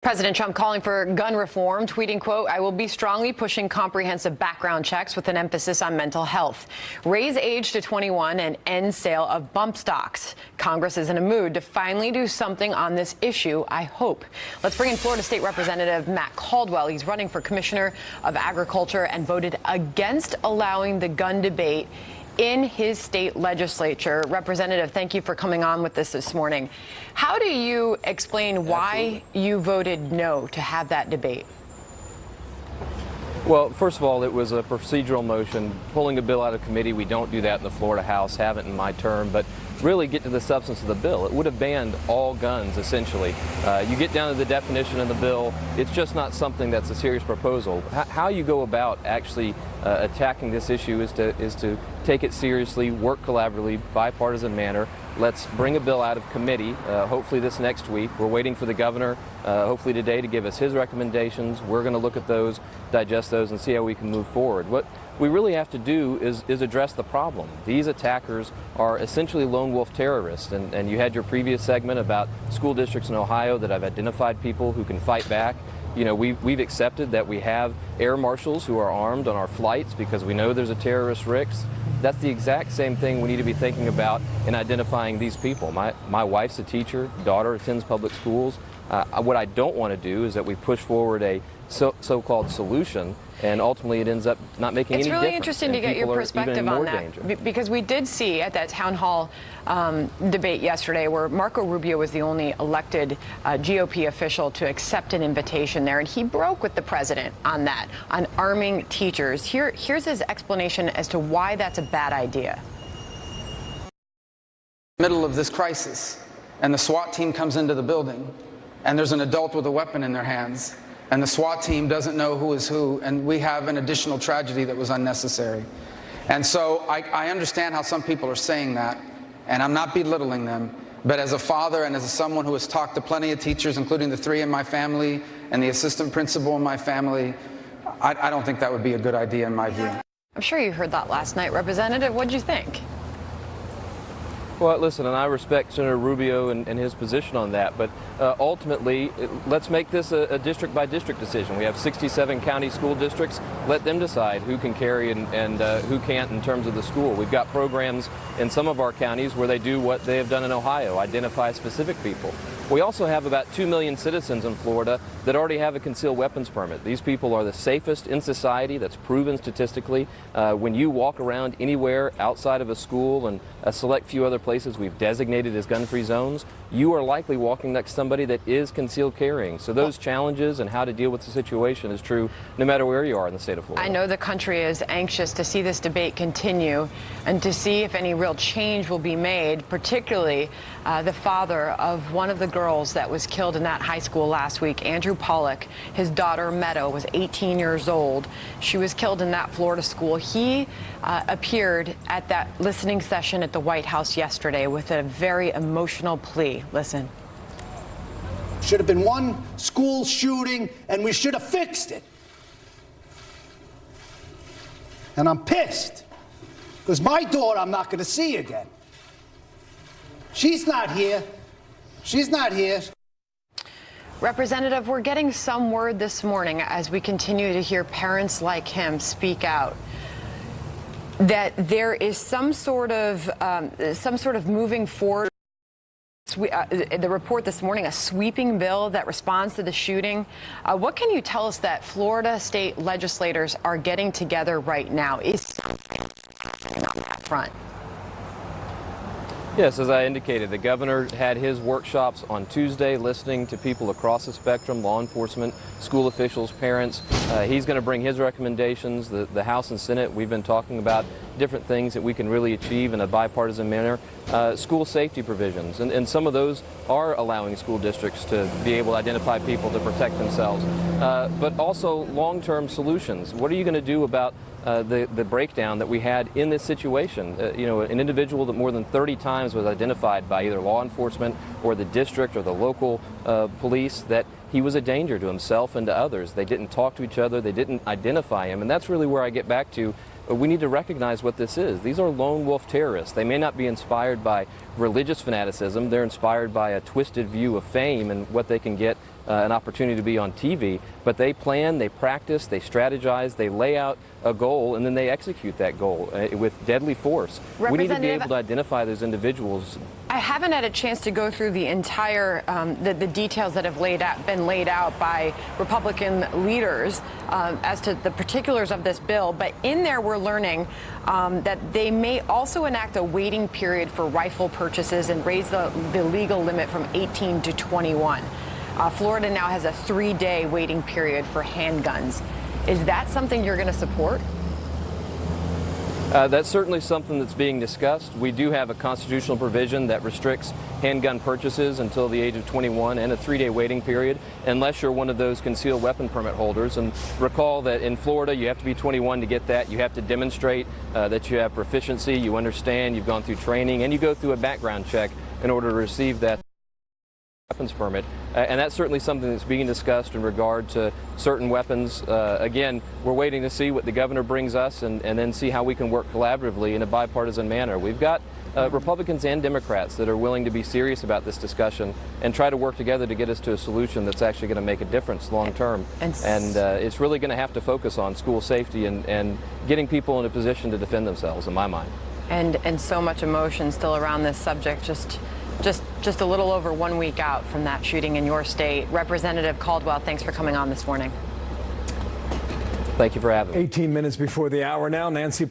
President Trump calling for gun reform, tweeting, quote, "I will be strongly pushing comprehensive background checks with an emphasis on mental health. Raise age to 21 and end sale of bump stocks. Congress is in a mood to finally do something on this issue, I hope." Let's bring in Florida State Representative Matt Caldwell. He's running for Commissioner of Agriculture and voted against allowing the gun debate in his state legislature. Representative, thank you for coming on with this morning. How do you explain why you voted no to have that debate? Well, first of all, it was a procedural motion, pulling a bill out of committee. We don't do that in the Florida House, haven't in my term, but really get to the substance of the bill. It would have banned all guns, essentially. You get down to the definition of the bill, it's just not something that's a serious proposal. How you go about actually attacking this issue is to take it seriously, work collaboratively, bipartisan manner. Let's bring a bill out of committee, hopefully this next week. We're waiting for the governor, hopefully today, to give us his recommendations. We're going to look at those, digest those, and see how we can move forward. What we really have to do is address the problem. These attackers are essentially lone wolf terrorists, and you had your previous segment about school districts in Ohio that have identified people who can fight back. You know, we've accepted that we have air marshals who are armed on our flights because we know there's a terrorist risk. That's the exact same thing we need to be thinking about in identifying these people. My wife's a teacher, daughter attends public schools. What I don't want to do is that we push forward a so-called solution, and ultimately it ends up not making any difference. It's really interesting to get your perspective on that, because we did see at that town hall debate yesterday where Marco Rubio was the only elected GOP official to accept an invitation there, and he broke with the president on that, on arming teachers. Here's his explanation as to why that's a bad idea. Middle of this crisis, and the SWAT team comes into the building, and there's an adult with a weapon in their hands, and the SWAT team doesn't know who is who, and we have an additional tragedy that was unnecessary. And so I understand how some people are saying that, and I'm not belittling them, but as a father and as someone who has talked to plenty of teachers, including the 3 in my family and the assistant principal in my family, I don't think that would be a good idea in my view. I'm sure you heard that last night, Representative. What did you think? Well, listen, and I respect Senator Rubio and his position on that, but ultimately, let's make this a district-by-district decision. We have 67 county school districts. Let them decide who can carry and who can't in terms of the school. We've got programs in some of our counties where they do what they have done in Ohio, identify specific people. We also have about 2 million citizens in Florida that already have a concealed weapons permit. These people are the safest in society. That's proven statistically. When you walk around anywhere outside of a school and a select few other places we've designated as gun-free zones, you are likely walking next to somebody that is concealed carrying. So those challenges and how to deal with the situation is true no matter where you are in the state of Florida. I know the country is anxious to see this debate continue and to see if any real change will be made, particularly the father of one of the girls that was killed in that high school last week, Andrew Pollock. His daughter, Meadow, was 18 years old. She was killed in that Florida school. He appeared at that listening session at the White House yesterday with a very emotional plea. Listen. Should have been one school shooting, and we should have fixed it. And I'm pissed, because my daughter I'm not going to see again. She's not here. She's not here. Representative, we're getting some word this morning as we continue to hear parents like him speak out that there is some sort of moving forward. The report this morning, a sweeping bill that responds to the shooting. What can you tell us that Florida state legislators are getting together right now? Is something happening on that front? Yes, as I indicated, the governor had his workshops on Tuesday, listening to people across the spectrum, law enforcement, school officials, parents. He's going to bring his recommendations. The House and Senate, we've been talking about different things that we can really achieve in a bipartisan manner. School safety provisions, and some of those are allowing school districts to be able to identify people to protect themselves. But also long-term solutions. What are you going to do about the breakdown that we had in this situation? You know, an individual that more than 30 times was identified by either law enforcement or the district or the local police that he was a danger to himself and to others. They didn't talk to each other. They didn't identify him. And that's really where I get back to. We need to recognize what this is. These are lone wolf terrorists. They may not be inspired by religious fanaticism. They're inspired by a twisted view of fame and what they can get an opportunity to be on TV, but they plan, they practice, they strategize, they lay out a goal, and then they execute that goal with deadly force. We need to be able to identify those individuals. I haven't had a chance to go through the entire the details that have been laid out by Republican leaders as to the particulars of this bill, but in there we're learning that they may also enact a waiting period for rifle purchases and raise the legal limit from 18 to 21. Florida now has a 3-day waiting period for handguns. Is that something you're going to support? That's certainly something that's being discussed. We do have a constitutional provision that restricts handgun purchases until the age of 21 and a 3-day waiting period unless you're one of those concealed weapon permit holders. And recall that in Florida you have to be 21 to get that. You have to demonstrate that you have proficiency, you understand, you've gone through training, and you go through a background check in order to receive that weapons permit, and that's certainly something that's being discussed in regard to certain weapons. Again, we're waiting to see what the governor brings us and then see how we can work collaboratively in a bipartisan manner. We've got Republicans and Democrats that are willing to be serious about this discussion and try to work together to get us to a solution that's actually going to make a difference long term. And it's really going to have to focus on school safety and getting people in a position to defend themselves, in my mind. And so much emotion still around this subject, just a little over 1 week out from that shooting in your state. Representative Caldwell, thanks for coming on this morning. Thank you for having me. 18 minutes before the hour now, Nancy